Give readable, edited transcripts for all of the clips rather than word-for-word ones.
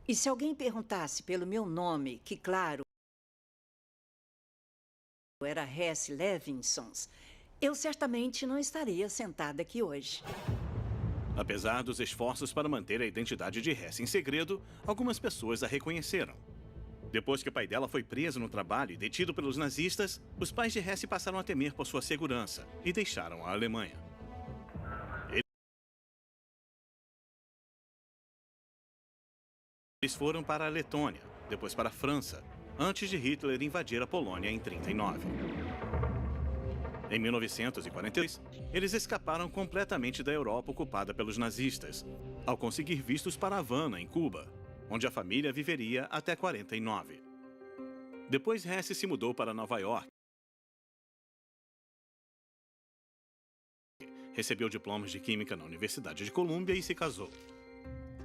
E se alguém perguntasse pelo meu nome, que, claro, era Hess Levinson, eu certamente não estaria sentada aqui hoje. Apesar dos esforços para manter a identidade de Hess em segredo, algumas pessoas a reconheceram. Depois que o pai dela foi preso no trabalho e detido pelos nazistas, os pais de Hess passaram a temer por sua segurança e deixaram a Alemanha. Eles foram para a Letônia, depois para a França, antes de Hitler invadir a Polônia em 1939. Em 1942, eles escaparam completamente da Europa ocupada pelos nazistas, ao conseguir vistos para Havana, em Cuba, onde a família viveria até 1949. Depois, Hess se mudou para Nova York. Recebeu diplomas de química na Universidade de Colômbia e se casou.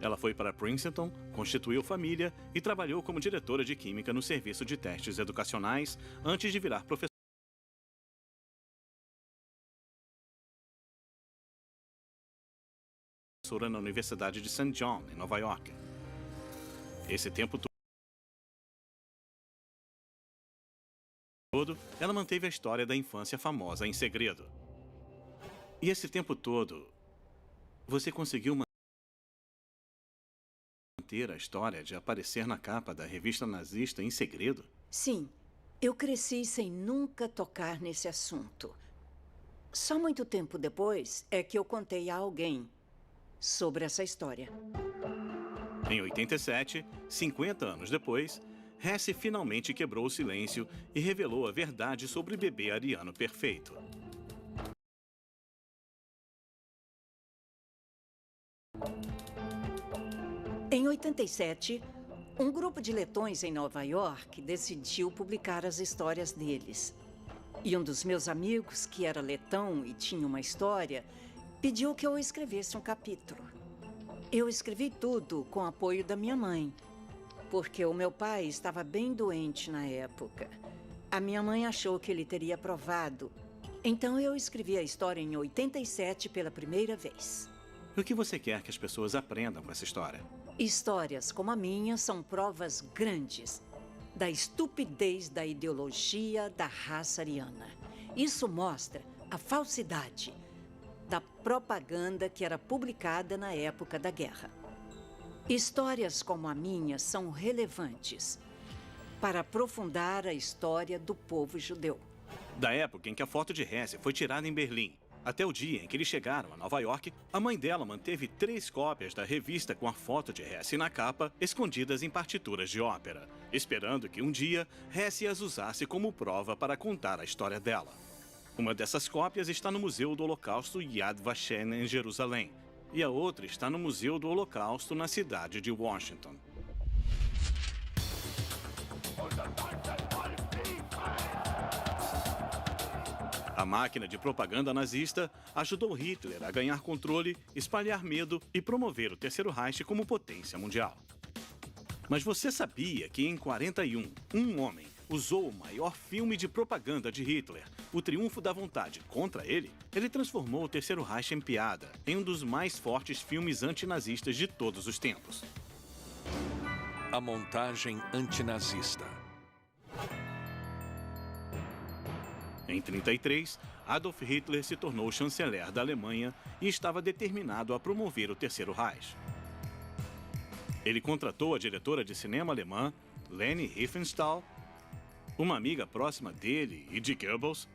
Ela foi para Princeton, constituiu família e trabalhou como diretora de química no serviço de testes educacionais antes de virar professora na Universidade de St. John, em Nova York. Esse tempo todo, ela manteve a história da infância famosa em segredo. E esse tempo todo, você conseguiu manter a história de aparecer na capa da revista nazista em segredo? Sim, eu cresci sem nunca tocar nesse assunto. Só muito tempo depois é que eu contei a alguém sobre essa história. Em 87, 50 anos depois, Hess finalmente quebrou o silêncio e revelou a verdade sobre o bebê ariano perfeito. Em 87, um grupo de letões em Nova York decidiu publicar as histórias deles. E um dos meus amigos, que era letão e tinha uma história, pediu que eu escrevesse um capítulo. Eu escrevi tudo com o apoio da minha mãe, porque o meu pai estava bem doente na época. A minha mãe achou que ele teria aprovado. Então eu escrevi a história em 87 pela primeira vez. O que você quer que as pessoas aprendam com essa história? Histórias como a minha são provas grandes da estupidez da ideologia da raça ariana. Isso mostra a falsidade da propaganda que era publicada na época da guerra. Histórias como a minha são relevantes para aprofundar a história do povo judeu. Da época em que a foto de Hess foi tirada em Berlim, até o dia em que eles chegaram a Nova York, a mãe dela manteve 3 cópias da revista com a foto de Hess na capa, escondidas em partituras de ópera, esperando que um dia Hess as usasse como prova para contar a história dela. Uma dessas cópias está no Museu do Holocausto Yad Vashem, em Jerusalém, e a outra está no Museu do Holocausto, na cidade de Washington. A máquina de propaganda nazista ajudou Hitler a ganhar controle, espalhar medo e promover o Terceiro Reich como potência mundial. Mas você sabia que em 41, um homem usou o maior filme de propaganda de Hitler, O Triunfo da Vontade, contra ele? Ele transformou o Terceiro Reich em piada, em um dos mais fortes filmes antinazistas de todos os tempos. A montagem antinazista. Em 33, Adolf Hitler se tornou chanceler da Alemanha e estava determinado a promover o Terceiro Reich. Ele contratou a diretora de cinema alemã, Leni Riefenstahl, uma amiga próxima dele e de Goebbels,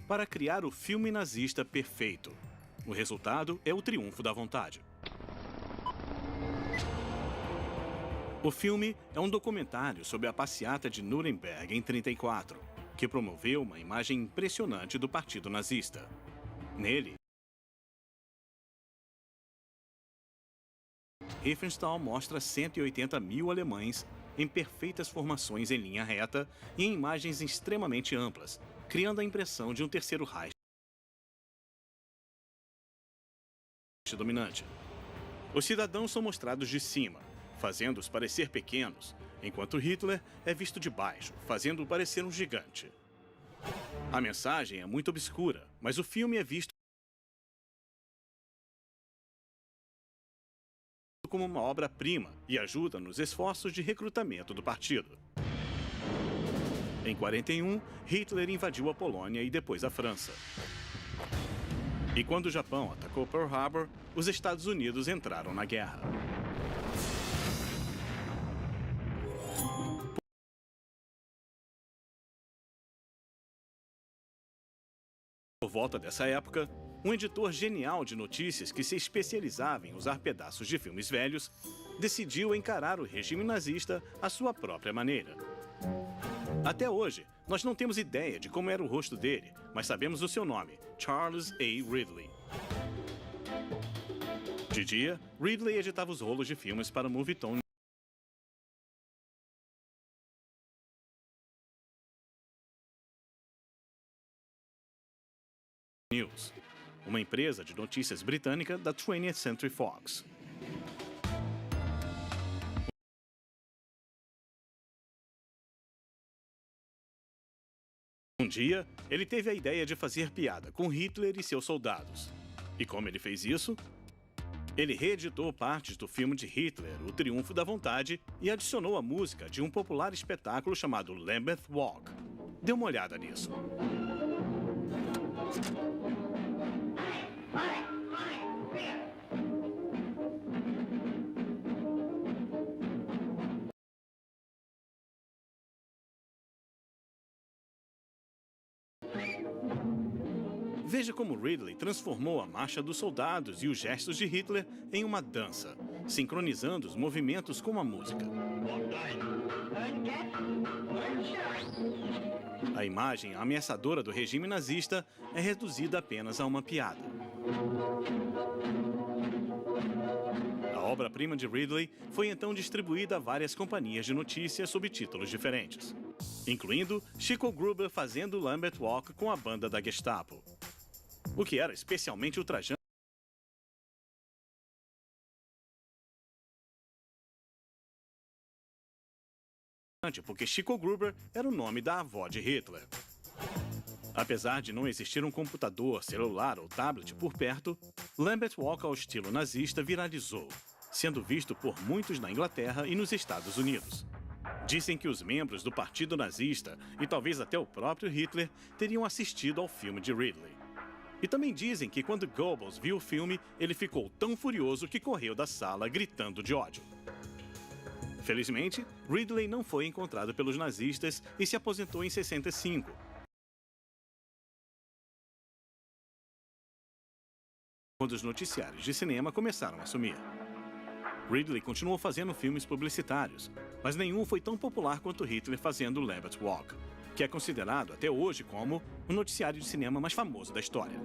para criar o filme nazista perfeito. O resultado é O Triunfo da Vontade. O filme é um documentário sobre a passeata de Nuremberg em 34, que promoveu uma imagem impressionante do Partido Nazista. Nele, Riefenstahl mostra 180 mil alemães em perfeitas formações em linha reta e em imagens extremamente amplas, criando a impressão de um Terceiro Reich dominante. Os cidadãos são mostrados de cima, fazendo-os parecer pequenos, enquanto Hitler é visto de baixo, fazendo-o parecer um gigante. A mensagem é muito obscura, mas o filme é visto como uma obra-prima e ajuda nos esforços de recrutamento do partido. Em 1941, Hitler invadiu a Polônia e depois a França. E quando o Japão atacou Pearl Harbor, os Estados Unidos entraram na guerra. Por volta dessa época, um editor genial de notícias que se especializava em usar pedaços de filmes velhos, decidiu encarar o regime nazista à sua própria maneira. Até hoje, nós não temos ideia de como era o rosto dele, mas sabemos o seu nome, Charles A. Ridley. De dia, Ridley editava os rolos de filmes para o Movietone News, uma empresa de notícias britânica da 20th Century Fox. Um dia, ele teve a ideia de fazer piada com Hitler e seus soldados. E como ele fez isso? Ele reeditou partes do filme de Hitler, O Triunfo da Vontade, e adicionou a música de um popular espetáculo chamado Lambeth Walk. Dê uma olhada nisso. Veja como Ridley transformou a marcha dos soldados e os gestos de Hitler em uma dança, sincronizando os movimentos com a música. A imagem ameaçadora do regime nazista é reduzida apenas a uma piada. A obra-prima de Ridley foi então distribuída a várias companhias de notícias sob títulos diferentes, incluindo Chico Gruber fazendo Lambeth Walk com a banda da Gestapo. O que era especialmente ultrajante porque Chico Gruber era o nome da avó de Hitler. Apesar de não existir um computador, celular ou tablet por perto, Lambeth Walk ao estilo nazista viralizou, sendo visto por muitos na Inglaterra e nos Estados Unidos. Dizem que os membros do partido nazista, e talvez até o próprio Hitler, teriam assistido ao filme de Ridley. E também dizem que quando Goebbels viu o filme, ele ficou tão furioso que correu da sala gritando de ódio. Felizmente, Ridley não foi encontrado pelos nazistas e se aposentou em 65. Quando os noticiários de cinema começaram a sumir. Ridley continuou fazendo filmes publicitários, mas nenhum foi tão popular quanto Hitler fazendo Lambeth Walk, que é considerado até hoje como o noticiário de cinema mais famoso da história.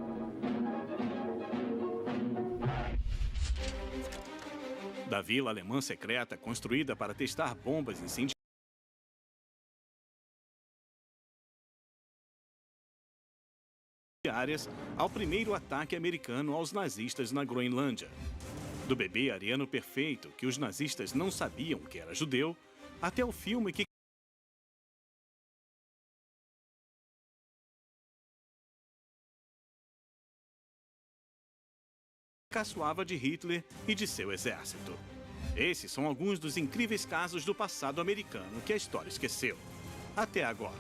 Da vila alemã secreta construída para testar bombas incendiárias ao primeiro ataque americano aos nazistas na Groenlândia. Do bebê ariano perfeito que os nazistas não sabiam que era judeu, até o filme que caçoava de Hitler e de seu exército. Esses são alguns dos incríveis casos do passado americano que a história esqueceu. Até agora.